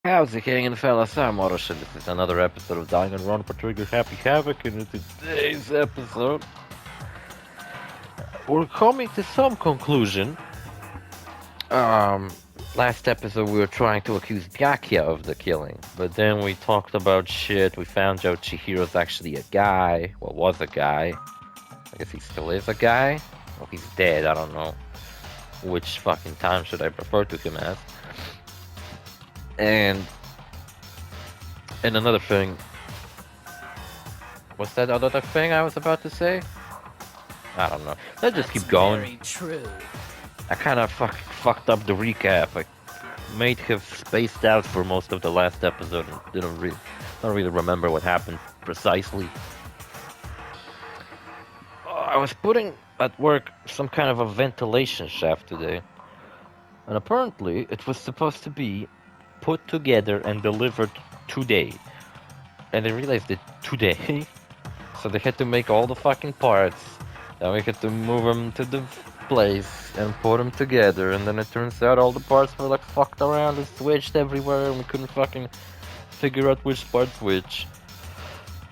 How's it going, fellas? I'm OrosZ. This is another episode of Danganronpa Trigger Happy Havok, and in today's episode, we're coming to some conclusion. Um, Last episode we were trying to accuse Byakuya of the killing, but then we talked about shit. We found out Chihiro's actually a guy. Well, was a guy. I guess he still is a guy. Well, he's dead. I don't know which fucking time should I refer to him as. And another thing. What's that other thing I was about to say? I don't know. Let's just keep going. Very true. I kind of fucked up the recap. I may have spaced out for most of the last episode and don't really remember what happened precisely. I was putting at work some kind of a ventilation shaft today, and apparently it was supposed to be put together and delivered today. And they realized it today, so they had to make all the fucking parts. Then we had to move them to the place and put them together. And then it turns out all the parts were like fucked around and switched everywhere, and we couldn't fucking figure out which part's which.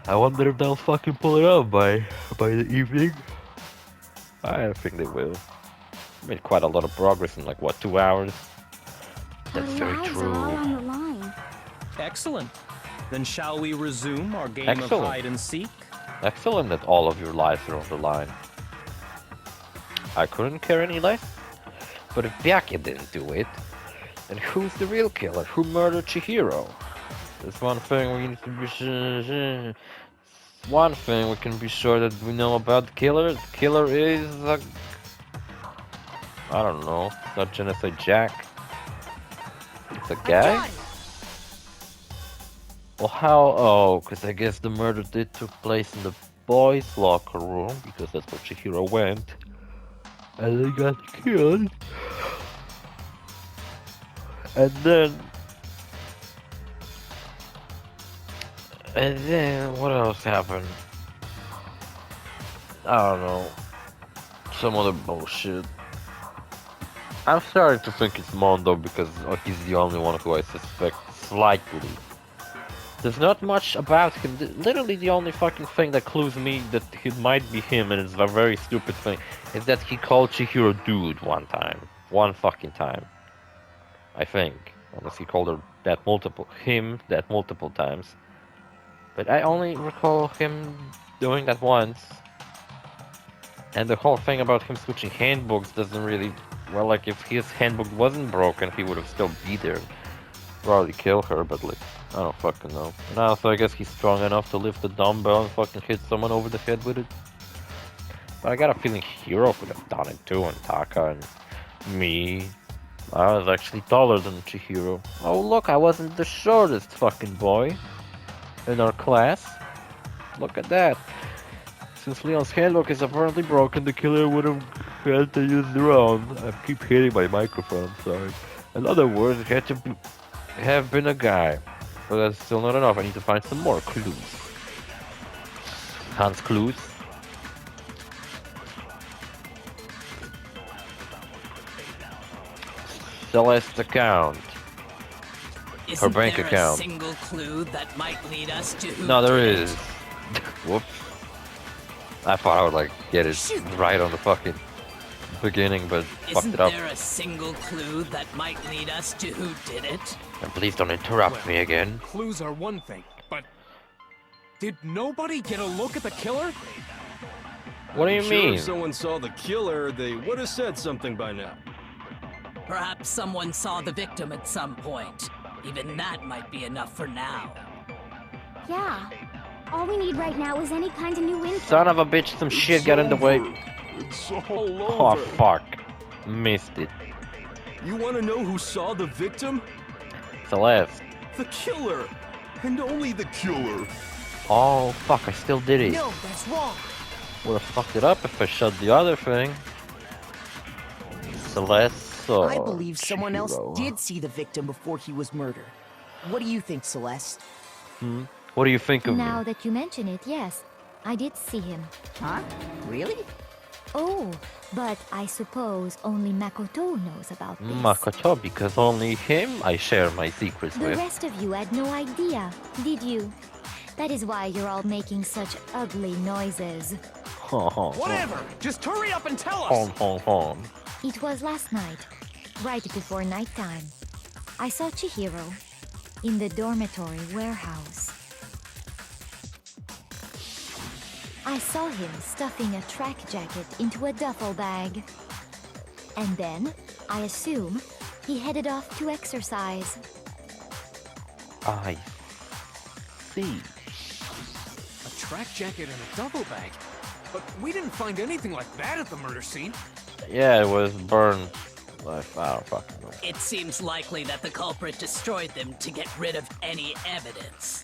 I wonder if they'll fucking pull it off by the evening. I don't think they will. Made quite a lot of progress in like what, 2 hours? That's very true. Are all on the line. Excellent. Then shall we resume our game Excellent. of hide and seek? Excellent that all of your lives are on the line. I couldn't care any less. But if Byakuya didn't do it, then who's the real killer? Who murdered Chihiro? There's one thing we need to be sure. One thing we can be sure that we know about the killer. The killer is I don't know. It's not Genocide Jack. It's a guy? Well, how? Oh, because I guess the murder did took place in the boys' locker room, because that's where Chihiro went. And they got killed. And then, what else happened? I don't know. Some other bullshit. I'm starting to think it's Mondo because he's the only one who I suspect slightly. There's not much about him. Literally the only fucking thing that clues me that it might be him, and it's a very stupid thing, is that he called Chihiro dude one time. One fucking time. I think. Unless he called her that multiple times. But I only recall him doing that once. And the whole thing about him switching handbooks doesn't really... Well, like, if his handbook wasn't broken, he would have still be there. Probably kill her, but like... I don't fucking know. And also, I guess he's strong enough to lift the dumbbell and fucking hit someone over the head with it. But I got a feeling Hiro could have done it too, and Taka and me. I was actually taller than Chihiro. Oh look, I wasn't the shortest fucking boy in our class. Look at that. Since Leon's handbook is apparently broken, the killer would have had to use their own. I keep hitting my microphone, sorry. In other words, it had to have been a guy. But that's still not enough. I need to find some more clues. Hans clues. Celeste's account. Her bank there account. A single clue that might lead us to who No, there did is. it? Whoops. I thought I would like get it right on the fucking beginning, but fucked Isn't it up. there a single clue that might lead us to who did it? And please don't interrupt me again. Clues are one thing, but did nobody get a look at the killer? What do you Sure, mean? if someone saw the killer, they would have said something by now. Perhaps someone saw the victim at some point. Even that might be enough for now. Yeah. All we need right now is any kind of new info. Son of a bitch, some shit got in the way. It's all Oh over. fuck. Missed it. You want to know who saw the victim? Celeste. The killer, and only the killer. Oh fuck, I still did it. No, that's wrong. Would've fucked it up if I shut the other thing. Celeste saw I believe someone else Chihiro. did see the victim before he was murdered. What do you think, Celeste? What do you think of Now me? that you mention it, yes. I did see him. Huh? Really? Oh, but I suppose only Makoto knows about this. Makoto, because only him I share my secrets The with. rest of you had no idea, did you? That is why you're all making such ugly noises. Whatever! Just hurry up and tell us! Hon, hon, hon. It was last night, right before nighttime. I saw Chihiro in the dormitory warehouse. I saw him stuffing a track jacket into a duffel bag. And then, I assume, he headed off to exercise. I see. A track jacket and a duffel bag? But we didn't find anything like that at the murder scene. Yeah, it was burned. I don't fucking know. It seems likely that the culprit destroyed them to get rid of any evidence.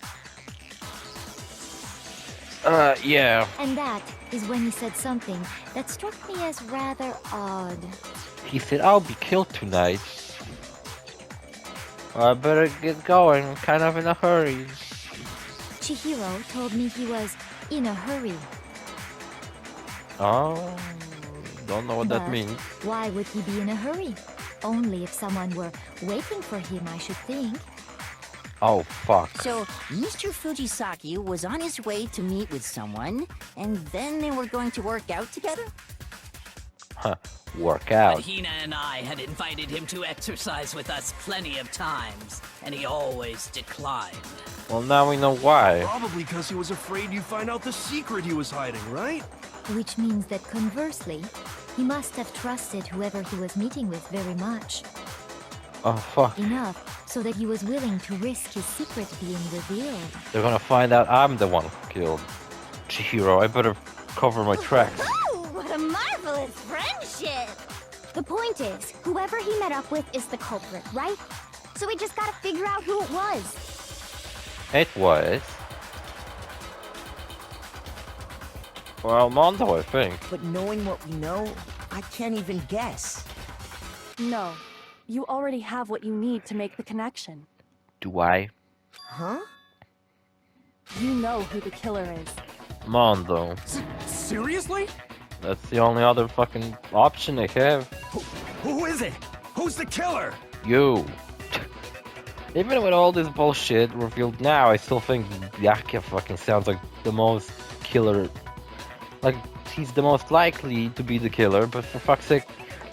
Yeah. And that is when he said something that struck me as rather odd. He said, I'll be killed tonight. I better get going. I'm kind of in a hurry. Chihiro told me he was in a hurry. Oh, don't know what that But means. why would he be in a hurry? Only if someone were waiting for him, I should think. Oh, fuck. So, Mr. Fujisaki was on his way to meet with someone, and then they were going to work out together? Huh. Work But out. Hina and I had invited him to exercise with us plenty of times, and he always declined. Well, now we know why. Probably because he was afraid you'd find out the secret he was hiding, right? Which means that conversely, he must have trusted whoever he was meeting with very much. Oh, fuck. Enough so that he was willing to risk his secret being revealed. They're gonna find out I'm the one who killed Chihiro. I better cover my tracks. Oh, what a marvelous friendship! The point is, whoever he met up with is the culprit, right? So we just gotta figure out who it was. It was... Well, Mondo, I think. But knowing what we know, I can't even guess. No. You already have what you need to make the connection. Do I? Huh? You know who the killer is. Mondo. Seriously? That's the only other fucking option I have. Who is it? Who's the killer? You. Even with all this bullshit revealed now, I still think Yaka fucking sounds like the most killer. Like, he's the most likely to be the killer, but for fuck's sake,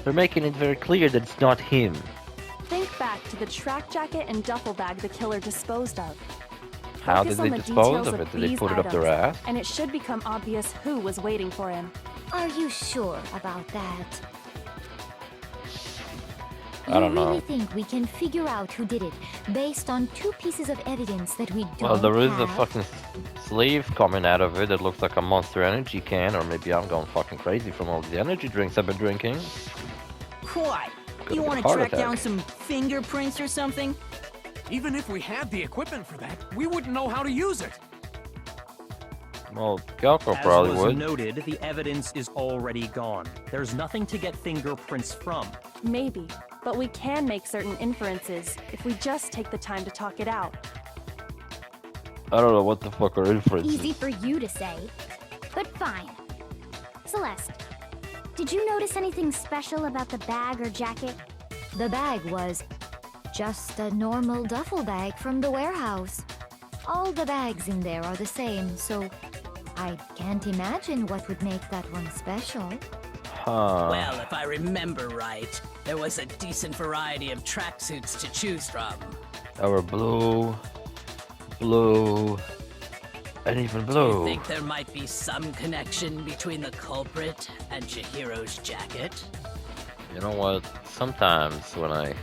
they're making it very clear that it's not him. Think back to the track jacket and duffel bag the killer disposed of. How Focus did on they the dispose details of it? Did they these put it up their items, ass? And it should become obvious who was waiting for him. Are you sure about that? I don't You really know. think we can figure out who did it based on two pieces of evidence that we don't Well, there is a have? fucking sleeve coming out of it that looks like a Monster Energy can, or maybe I'm going fucking crazy from all the energy drinks I've been drinking. What? Could've You been want a to heart track attack. down some fingerprints or something? Even if we had the equipment for that, we wouldn't know how to use it. Well, Gyoko As probably was would. noted, the evidence is already gone. There's nothing to get fingerprints from. Maybe. But we can make certain inferences if we just take the time to talk it out. I don't know what the fuck are inferences. Easy for you to say, but fine. Celeste, did you notice anything special about the bag or jacket? The bag was just a normal duffel bag from the warehouse. All the bags in there are the same, so I can't imagine what would make that one special. Huh. Well, if I remember right, there was a decent variety of tracksuits to choose from. There were blue, blue, and even blue. I think there might be some connection between the culprit and Chihiro's jacket. You know what? Sometimes when I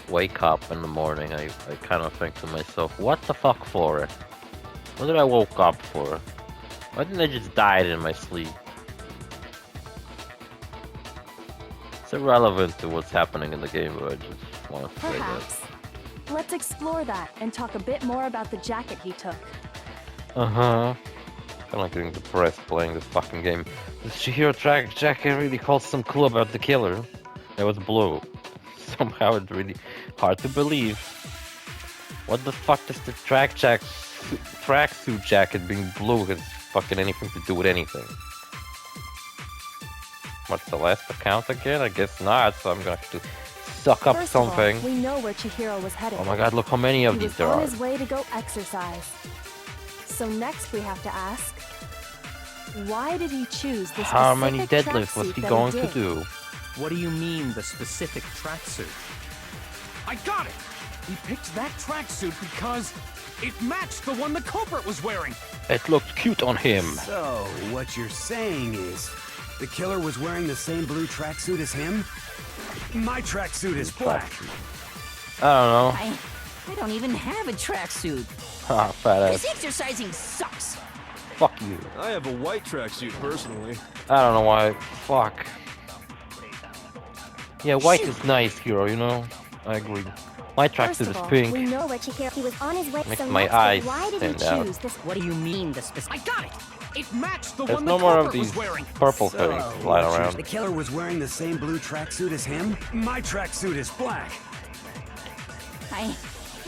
wake up in the morning, I kind of think to myself, what the fuck for it? What did I woke up for? Why didn't I just die in my sleep? It's irrelevant to what's happening in the game, but I just want to say that. Perhaps. Let's explore that and talk a bit more about the jacket he took. Uh-huh. Kinda like getting depressed playing this fucking game. This Chihiro track jacket really holds some clue about the killer. It was blue. Somehow it's really hard to believe. What the fuck does the tracksuit jacket being blue has fucking anything to do with anything? What's the last account again? I guess not, so I'm gonna have to suck up First of all, something. we know where Chihiro was headed. Oh my god, look how many of He these was there on are. his way to go exercise. So next we have to ask, why did he choose this How many specific deadlifts was tracksuit he that going to did? do? What do you mean, the specific tracksuit? I got it! He picked that tracksuit because it matched the one the culprit was wearing. It looked cute on him. So, what you're saying is, the killer was wearing the same blue tracksuit as him? My tracksuit is black. I don't know. I don't even have a tracksuit. Ah, fat This ass. exercising sucks. Fuck you. I have a white tracksuit personally. I don't know why. Fuck. Yeah, white is nice, hero, you know? I agree. My First tracksuit of is all, pink. We know where Chihiro. He was on his way. Makes so my next, eyes why did he stand out. choose this? What do you mean, the specific? I got it! It matched the There's one no the more of culprit these was wearing. purple things flying around. The killer was wearing the same blue tracksuit as him? My tracksuit is black. I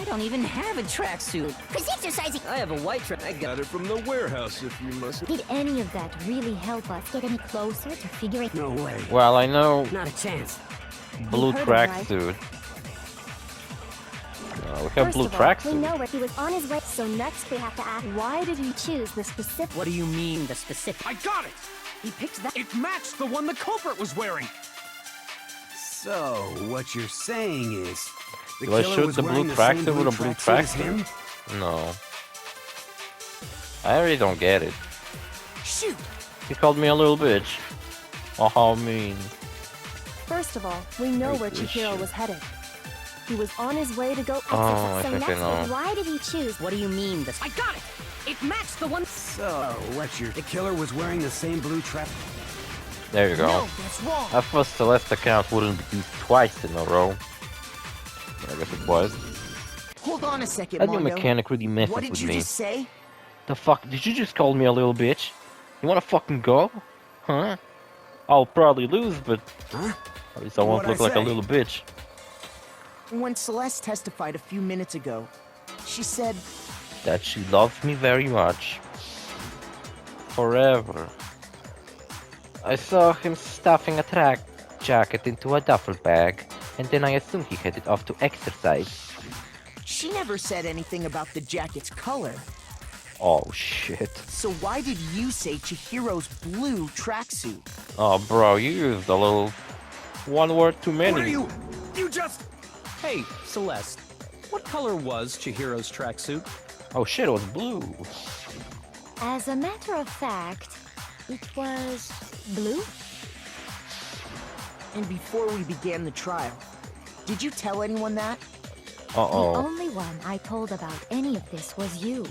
don't even have a tracksuit. Chris exercising. I have a white track. I Got it from the warehouse, if you must. Did any of that really help us get any closer to figuring? No way. Well, I know Not a chance. blue heard him right. tracksuit. We have First blue of all, we tracksuit. know where he was on his way. So next we have to ask, Why did he choose the specific? What do you mean, the specific? I got it! He picked that. It matched the one the culprit was wearing. So, what you're saying is, the Do I killer shoot was the blue wearing the same tracksuit with a blue tracksuit as tracksuit? him? No. I really don't get it. Shoot! He called me a little bitch. Oh, how mean. First of all, we know Wait, where wait, Chihiro shit. was headed. He was on his way to go Oh, exercise. I so think I next, know. why did he choose? What do you mean, the I got it! It matched the one. So, what you're... The killer was wearing the same blue track... There you go. No, that's wrong. At first, the last account wouldn't be used twice in a row. But I guess it was. Hold on a second, That new Mondo. mechanic really messes What did with you me. just say? The fuck? Did you just call me a little bitch? You wanna fucking go? Huh? I'll probably lose, but Huh? at least I won't What'd I look like a say? little bitch. When Celeste testified a few minutes ago, she said, That she loves me very much. Forever. I saw him stuffing a track jacket into a duffel bag, and then I assumed he headed off to exercise. she never said anything about the jacket's color. Oh shit. So why did you say Chihiro's blue tracksuit? Oh bro, you used a little one word too many. What are you? You just. Hey, Celeste, what color was Chihiro's tracksuit? Oh shit, it was blue. As a matter of fact, it was blue. And before we began the trial, did you tell anyone that? The Uh-oh. only one I told about any of this was you.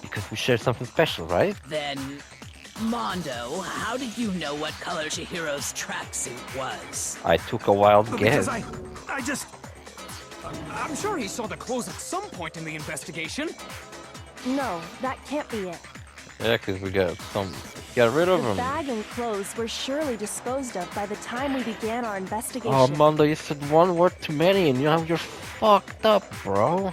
Because we shared something special, right? Then, Mondo, how did you know what color Chihiro's tracksuit was? I took a wild Because guess. I just. I'm sure he saw the clothes at some point in the investigation. No, that can't be it. Yeah, because we got rid of The him. bag and clothes were surely disposed of by the time we began our investigation. Oh, Mondo, you said one word too many, and now you're fucked up, bro.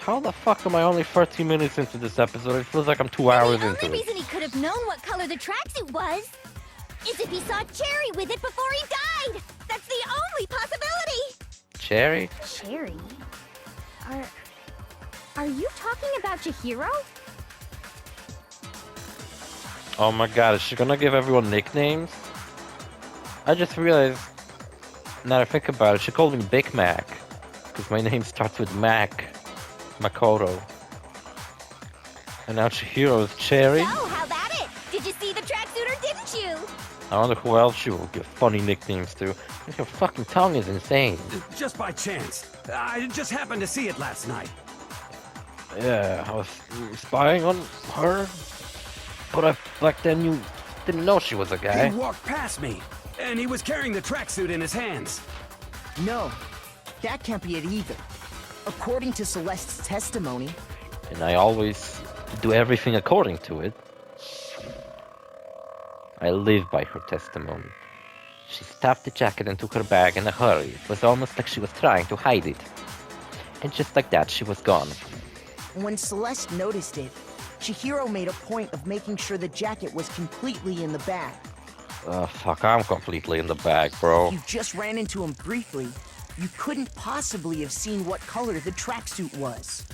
How the fuck am I only 30 minutes into this episode? It feels like I'm 2 hours The into only it. reason he could have known what color the tracksuit was is if he saw Cherry with it before he died. That's the only possibility. Cherry? Cherry? Are you talking about Chihiro? Oh my god, is she gonna give everyone nicknames? I just realized, now that I think about it, she called me Big Mac. Because my name starts with Mac. Makoto. And now Chihiro is Cherry? So, how about it? Did you see the tracksuit or didn't you? I wonder who else she will give funny nicknames to. Your fucking tongue is insane. Just by chance. I just happened to see it last night. Yeah, I was spying on her. But back then you didn't know she was a guy. He walked past me, and he was carrying the tracksuit in his hands. No, that can't be it either. According to Celeste's testimony, And I always do everything according to it. I live by her testimony. She stuffed the jacket and took her bag in a hurry. It was almost like she was trying to hide it. And just like that, she was gone. when Celeste noticed it, Chihiro made a point of making sure the jacket was completely in the bag. Fuck, I'm completely in the bag, bro. You just ran into him briefly. You couldn't possibly have seen what color the tracksuit was.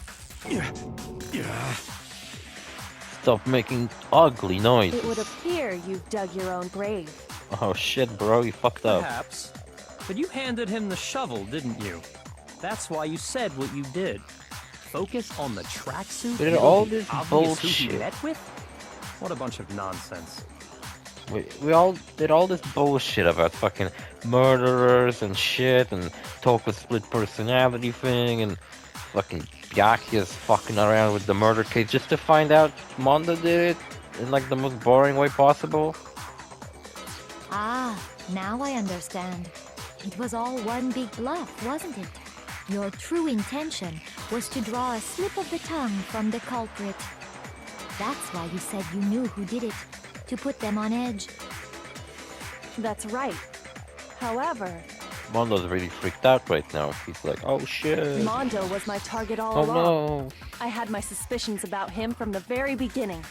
Stop making ugly noises. It would appear you've dug your own grave. Oh shit, bro, you fucked up. Perhaps. But you handed him the shovel, didn't you? That's why you said what you did. Focus on the tracksuit. Did It'll all be this obvious who he bullshit. met with? What a bunch of nonsense. We all did all this bullshit about fucking murderers and shit, and talk with split personality thing, and fucking Byakuya's fucking around with the murder case just to find out Mondo did it in like the most boring way possible. Ah, now I understand. It was all one big bluff, wasn't it? Your true intention was to draw a slip of the tongue from the culprit. That's why you said you knew who did it, to put them on edge. That's right. However, Mondo's really freaked out right now. He's like, oh shit. Mondo was my target all Oh along. no. I had my suspicions about him from the very beginning.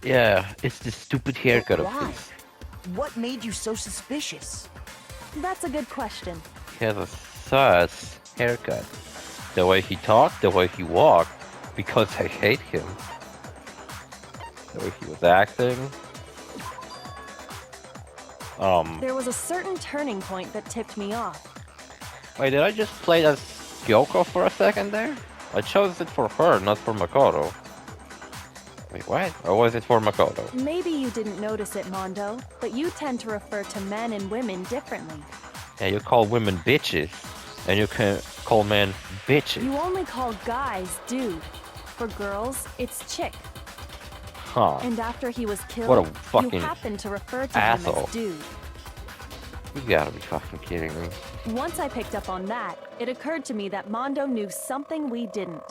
Yeah, it's this stupid haircut of Why? his. What made you so suspicious? That's a good question. He has a sus haircut. The way he talked, the way he walked, because I hate him. The way he was acting. There was a certain turning point that tipped me off. Wait, did I just play as Kyoko for a second there? I chose it for her, not for Makoto. Wait, what? Or was it for Makoto? Maybe you didn't notice it, Mondo, but you tend to refer to men and women differently. Yeah, you call women bitches, and you can call men bitches. You only call guys dude. For girls, it's chick. Huh. And after he was killed, What a fucking you happened to refer to him asshole. as dude. You gotta be fucking kidding me. Once I picked up on that, it occurred to me that Mondo knew something we didn't.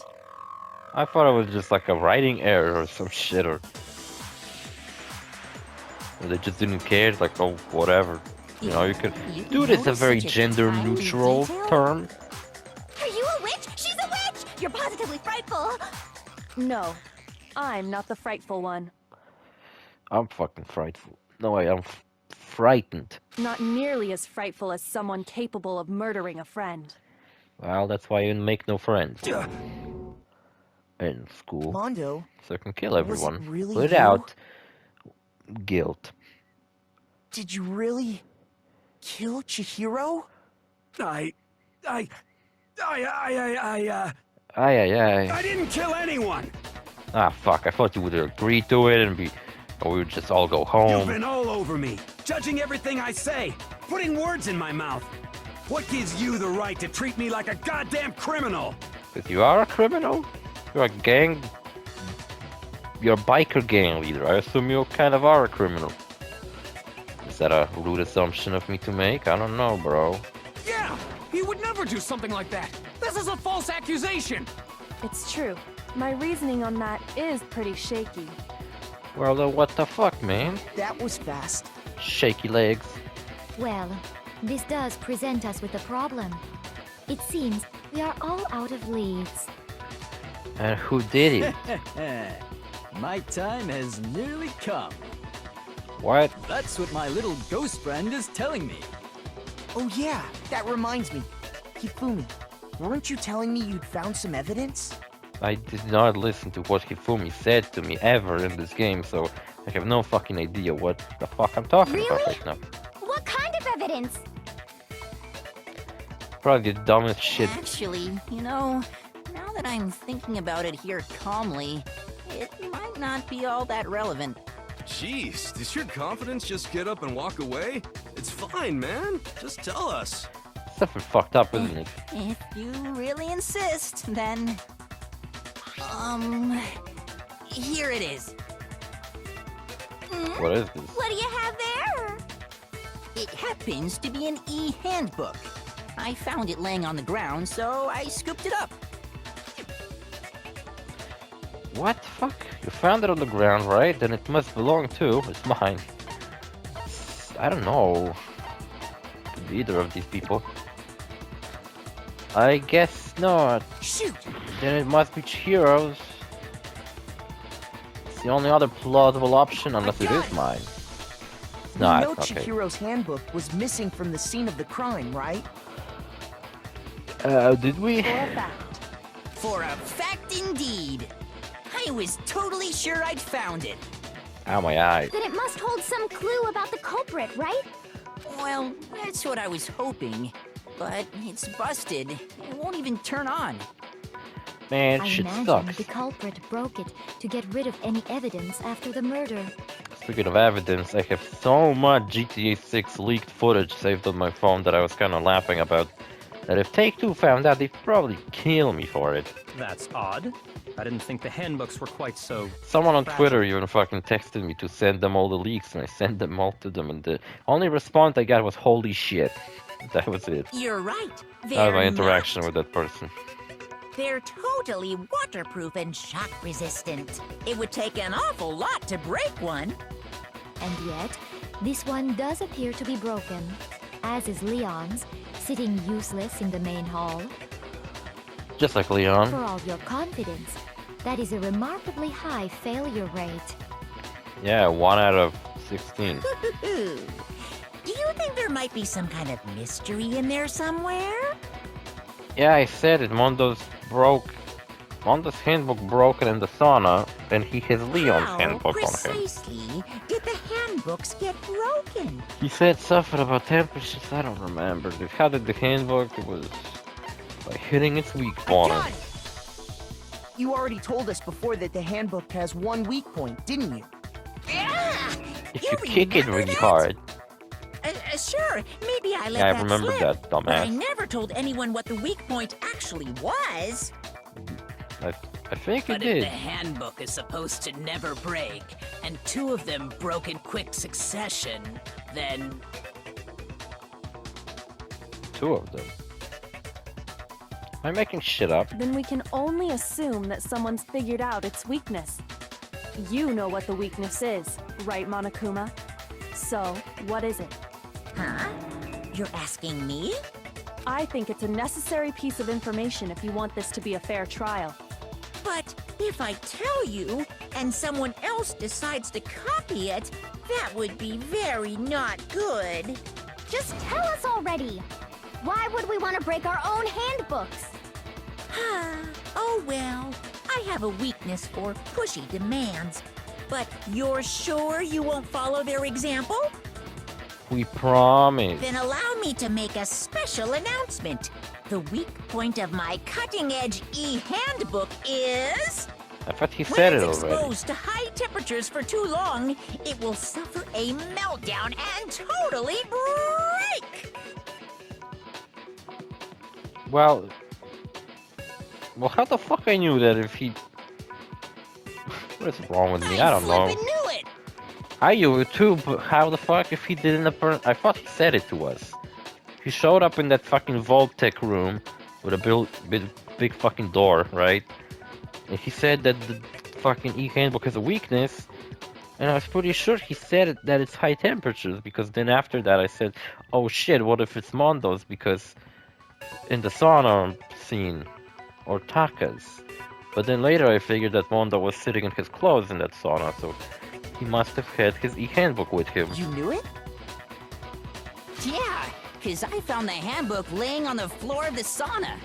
I thought it was just like a writing error or some shit, or they just didn't care. It's like, oh, whatever. You know, you could. Dude, it's a notice very such a gender tiny neutral detail? term. Are you a witch? She's a witch! You're positively frightful! No, I'm not the frightful one. I'm fucking frightful. No way, I'm frightened. Not nearly as frightful as someone capable of murdering a friend. Well, that's why you make no friends in school. Mondo, So you can kill was it everyone really without guilt. did you really kill Chihiro? Aye, aye. I didn't kill anyone! Ah, fuck, I thought you would agree to it and or we would just all go You've home. been all over me, judging everything I say, putting words in my mouth. What gives you the right to treat me like a goddamn criminal? Because you are a criminal? You're a gang... You're a biker gang leader. I assume you kind of are a criminal. Is that a rude assumption of me to make? I don't know, bro. Yeah! He would never do something like that! This is a false accusation! It's true. My reasoning on that is pretty shaky. Well, then what the fuck, man? That was fast. Shaky legs. Well, this does present us with a problem. It seems we are all out of leads. And who did it? My time has nearly come. What? That's what my little ghost friend is telling me. Oh yeah, that reminds me. Hifumi, weren't you telling me you'd found some evidence? I did not listen to what Hifumi said to me ever in this game, so I have no fucking idea what the fuck I'm talking about Really? right now. What kind of evidence? Probably the dumbest shit. Actually, you know, now that I'm thinking about it here calmly, it might not be all that relevant. Jeez, does your confidence just get up and walk away? It's fine, man. Just tell us. Stuff is fucked up, isn't it? If you really insist, then... here it is. What is this? What do you have there? It happens to be an e-handbook. I found it laying on the ground, so I scooped it up. What the fuck? You found it on the ground, right? Then it must belong to. It's mine. I don't know. Could be either of these people. I guess not. Shoot! Then it must be Chihiro's. It's the only other plausible option, unless it is mine. No, You know it's okay. Chihiro's handbook was missing from the scene of the crime, right? Did we? For a fact. For a fact indeed. I was totally sure I'd found it. Ow, my eye. Then it must hold some clue about the culprit, right? Well, that's what I was hoping. But it's busted. It won't even turn on. Man, I shit imagine sucks. the culprit broke it to get rid of any evidence after the murder. Speaking of evidence, I have so much GTA 6 leaked footage saved on my phone that I was kind of laughing about. That if Take-Two found out, they'd probably kill me for it. That's odd. I didn't think the handbooks were quite so... Someone on fragile. Twitter even fucking texted me to send them all the leaks, and I sent them all to them, and the only response I got was "holy shit." That was it. You're right. That was They're my interaction not. with that person. They're totally waterproof and shock resistant. It would take an awful lot to break one. And yet, this one does appear to be broken, as is Leon's, sitting useless in the main hall. Just like Leon. For all your confidence, that is a remarkably high failure rate. Yeah, 1 out of 16. Do you think there might be some kind of mystery in there somewhere? Yeah, I said it. Mondo's handbook broken in the sauna, and he has Leon's How handbook on him. precisely did the handbooks get broken? He said something about temperatures. I don't remember. Dude. How did the handbook? It was by hitting its weak point. You already told us before that the handbook has one weak point, didn't you? Yeah, If you kick it really hard. Sure, maybe I let Yeah, I that remember slip, that, but I dumbass. never told anyone what the weak point actually was. I think But it if did. the handbook is supposed to never break, and 2 of them broke in quick succession, then 2 of them. Am I making shit up? Then we can only assume that someone's figured out its weakness. You know what the weakness is, right, Monokuma? So, what is it? Huh? You're asking me? I think it's a necessary piece of information if you want this to be a fair trial. But if I tell you, and someone else decides to copy it, that would be very not good. Just tell us already! Why would we want to break our own handbooks? Oh well, I have a weakness for pushy demands. But you're sure you won't follow their example? We promise. Then allow me to make a special announcement. The weak point of my cutting-edge e-handbook is... I thought he said when it it's already. exposed to high temperatures for too long, it will suffer a meltdown and totally break! Well, how the fuck I knew that if he... What's wrong with me? I don't know. flippin' knew it! I knew it too, but how the fuck if he didn't I thought he said it to us. He showed up in that fucking Vault Tech room with a big fucking door, right? And he said that the fucking e-handbook has a weakness, and I was pretty sure he said it, that it's high temperatures, because then after that I said, oh shit, what if it's Mondo's, because in the sauna scene, or Taka's. But then later I figured that Mondo was sitting in his clothes in that sauna, so he must have had his e-handbook with him. You knew it? yeah, because I found the handbook laying on the floor of the sauna.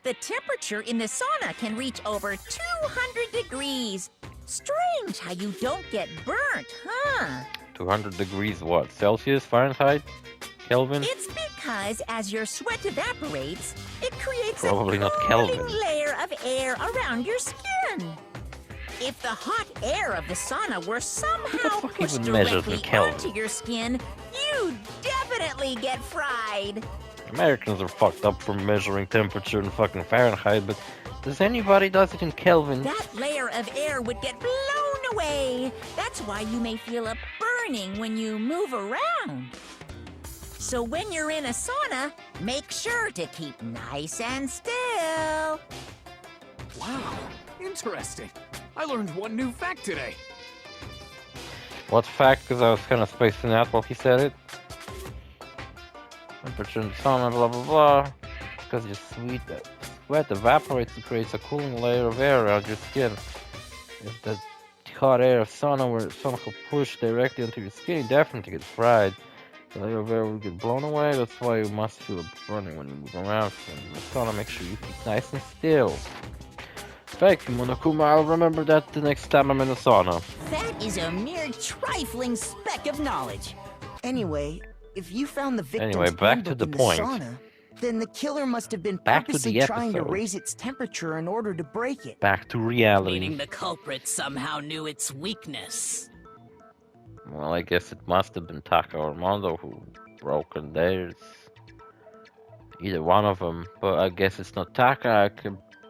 The temperature in the sauna can reach over 200 degrees. Strange how you don't get burnt, huh? 200 degrees what? Celsius? Fahrenheit? Kelvin? It's because as your sweat evaporates, it creates Probably a not cooling Kelvin. layer of air around your skin. If the hot air of the sauna were somehow fuck pushed even measures in directly Kelvin? onto your skin, you'd definitely get fried. Americans are fucked up for measuring temperature in fucking Fahrenheit, but does anybody does it in Kelvin? That layer of air would get blown away. That's why you may feel a burning when you move around. So when you're in a sauna, make sure to keep nice and still. Wow, interesting. I learned one new fact today. What fact? Because I was kind of spacing out while he said it. Temperature in the sauna, blah blah blah. Because your sweat evaporates and creates a cooling layer of air around your skin. If that The hot air of sauna where sun could push directly onto your skin, you definitely get fried. The layer of air will get blown away, that's why you must feel it burning when you move around. So in the sauna, make sure you keep nice and still. Thank you, Monokuma. I'll remember that the next time I'm in the sauna. That is a mere trifling speck of knowledge. Anyway, if you found the victim's Anyway, back to handbook the in point. sauna, then the killer must have been Back to purposely the trying to episode. raise its temperature in order to break it. Back to reality. Meaning the culprit somehow knew its weakness. Well, I guess it must have been Taka or Mondo who broke in theirs. Either one of them, but I guess it's not Taka.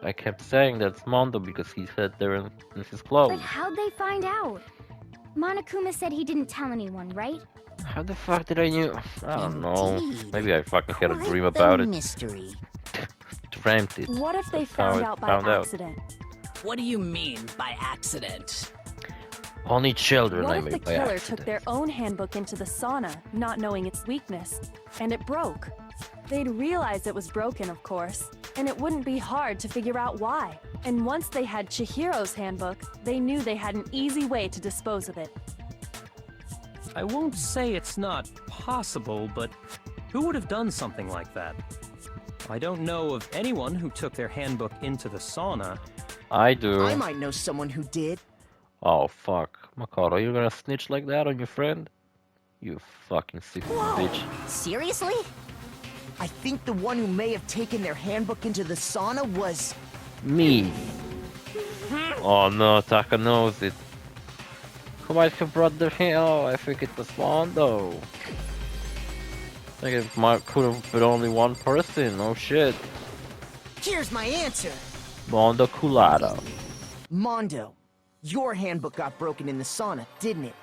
I kept saying that's Mondo because he said they're in his clothes. But how'd they find out? Monokuma said he didn't tell anyone, right? How the fuck did I knew? I don't know. Indeed. Maybe I fucking had a Quite dream the about it. mystery. Dreamt it. What if they That's how found it out by found out. accident? What do you mean by accident? Only children What I if the made by killer accident. took their own handbook into the sauna, not knowing its weakness, and it broke? They'd realize it was broken, of course, and it wouldn't be hard to figure out why. And once they had Chihiro's handbook, they knew they had an easy way to dispose of it. I won't say it's not possible, but who would have done something like that? I don't know of anyone who took their handbook into the sauna. I do. I might know someone who did. Oh fuck. Makoto, you're gonna snitch like that on your friend? You fucking sick bitch. Seriously? I think the one who may have taken their handbook into the sauna was... Me. Oh no, Taka knows it. Who might have brought the hand? Oh, I think it was Mondo. I think it could have been only one person. Oh shit. Here's my answer. Mondo Culata. Mondo, your handbook got broken in the sauna, didn't it?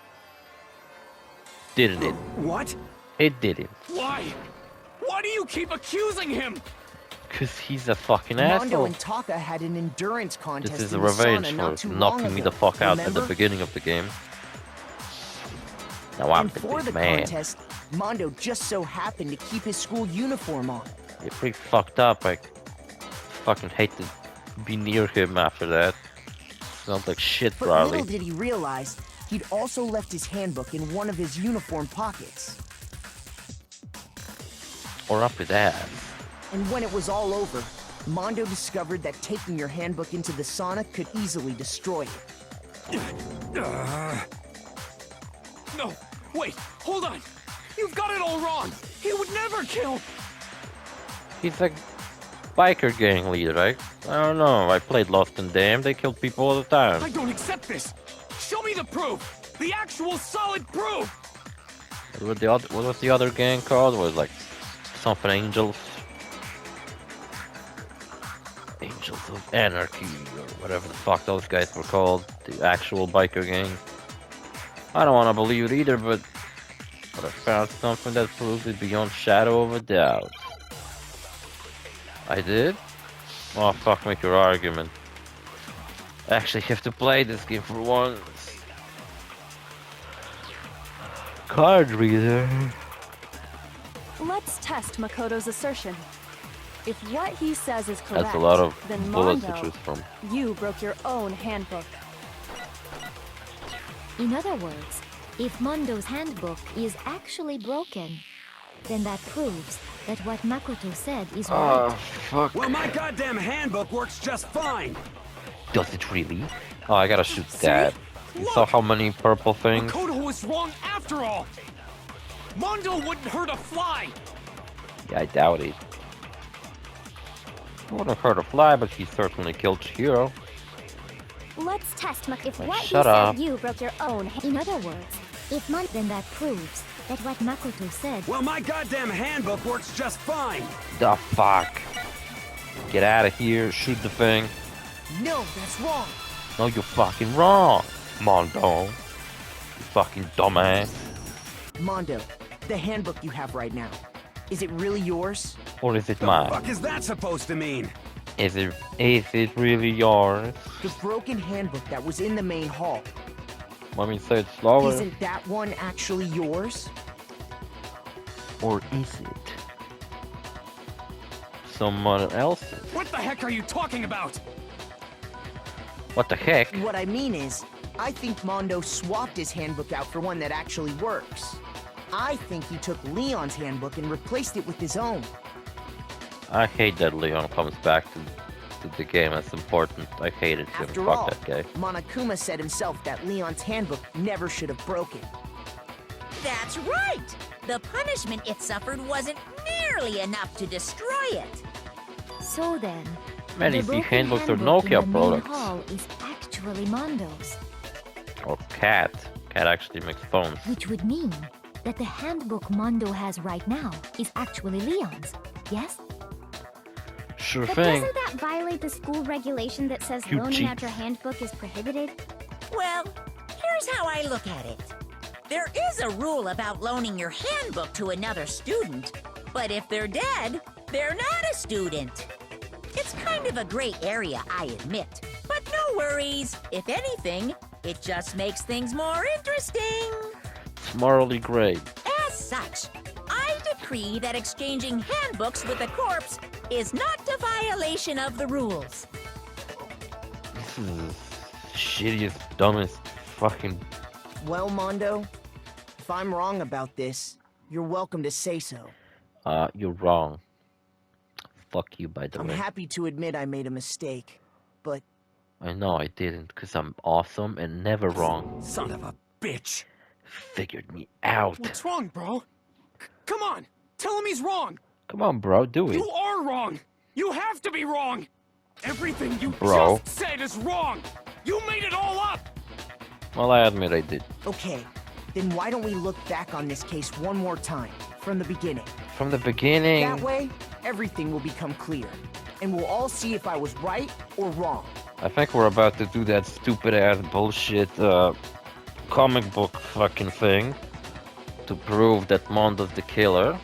Didn't it? What? It didn't. Why? Why do you keep accusing him? Cause he's a fucking Mondo asshole. and Taka had an endurance contest This is in a the revenge sauna not for too long knocking me ago, the fuck out at the remember? beginning of the game. Now I'm And the for big the man. contest, Mondo just so happened to keep his school uniform on. You're pretty fucked up. I fucking hate to be near him after that. Sounds like shit, But probably. little did he realize, he'd also left his handbook in one of his uniform pockets. Or up his ass. And when it was all over, Mondo discovered that taking your handbook into the sauna could easily destroy it. No, wait, hold on. You've got it all wrong. He would never kill. He's a biker gang leader, right? I don't know. I played Lost and Damned. They killed people all the I time. don't accept this. Show me the proof. The actual solid proof. What was the other gang called? It was like something Angels. Angels of Anarchy, or whatever the fuck those guys were called. The actual biker gang. I don't want to believe it either, but I found something that proves it beyond shadow of a doubt. I did? Oh fuck, make your argument. I actually have to play this game for once. Card reader. Let's test Makoto's assertion. If what he says is correct, That's a lot of then bullets to Mondo, choose from. you broke your own handbook. In other words, if Mondo's handbook is actually broken, then that proves that what Makoto said is Oh right. fuck. Well, my goddamn handbook works just fine. Does it really? Oh, I gotta shoot that. You saw how many purple things? Makoto was wrong after all. Mondo wouldn't hurt a fly. Yeah, I doubt it. I wouldn't hurt a fly, but he certainly killed Chihiro. Let's test if Wait, what he shut up. said you broke your own. In other words, if then that proves that what Makoto said. Well, my goddamn handbook works just fine. The fuck? Get out of here, shoot the thing. No, that's wrong. No, you're fucking wrong, Mondo. You fucking dumbass. Mondo, the handbook you have right now, is it really yours? Or is it The mine? fuck is that supposed to mean? Is it really yours? The broken handbook that was in the main hall, Want me to say it slower? isn't that one actually yours? Or is it someone else's? What the heck are you talking about? What the heck? What I mean is, I think Mondo swapped his handbook out for one that actually works. I think he took Leon's handbook and replaced it with his own. I hate that Leon comes back to the game as important. I hated him. After Fuck all, that guy. Monokuma said himself that Leon's handbook never should have broken. That's right! The punishment it suffered wasn't nearly enough to destroy it. So then, Man, the these broken handbooks are handbook Nokia in the main products. hall is actually Mondo's, Or Cat. Cat actually makes phones. which would mean that the handbook Mondo has right now is actually Leon's, yes? Sure But thing. doesn't that violate the school regulation that says You loaning out cheat. your handbook is prohibited? Well, here's how I look at it. There is a rule about loaning your handbook to another student, but if they're dead, they're not a student. It's kind of a gray area, I admit. But no worries. If anything, it just makes things more interesting. It's morally gray. As such, I decree that exchanging handbooks with a corpse is not a violation of the rules. This is the shittiest, dumbest fucking... Well, Mondo, if I'm wrong about this, you're welcome to say so. You're wrong. Fuck you, by the I'm way. happy to admit I made a mistake, but I know I didn't, because I'm awesome and never wrong. Son of a bitch. Figured me out. What's wrong, bro? Come on, tell him he's wrong. Come on, bro, do it. You are wrong. You have to be wrong. Everything you Bro. just said is wrong. You made it all up. Well, I admit I did. okay. Then why don't we look back on this case one more time, from the beginning? From the beginning. That way, everything will become clear, and we'll all see if I was right or wrong. I think we're about to do that stupid ass bullshit comic book fucking thing to prove that Mondo's the killer.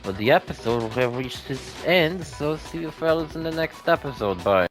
But the episode will have reached its end, so see you fellas in the next episode. Bye.